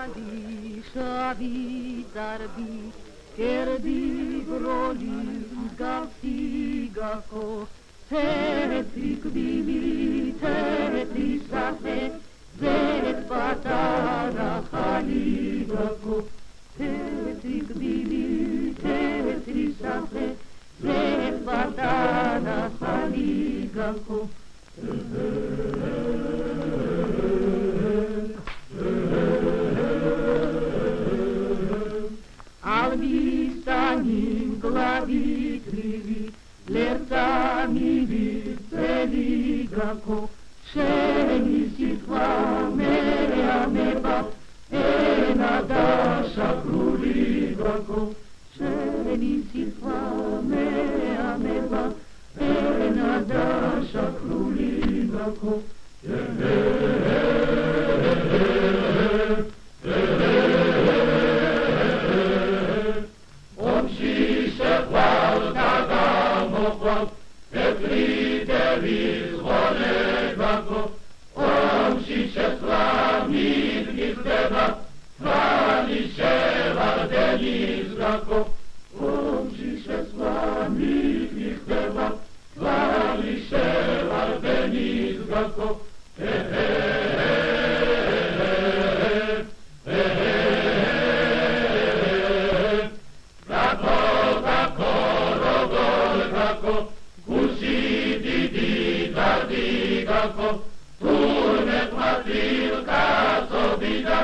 შავი დარბი კერდი ბროლი მსგავსი გახო თეთრი კბილი თეთრი სახე ზეთ პატარა ხალი გახო თეთრი კბილი თეთრი სახე ზეთ პატარა ხალი გახო Alvistani glavitlivi, lertamivi, celigako, šeni sitva mea meba, ena daša kruligako, šeni sitva mea meba, ena daša kruligako. Turnet matilka sobida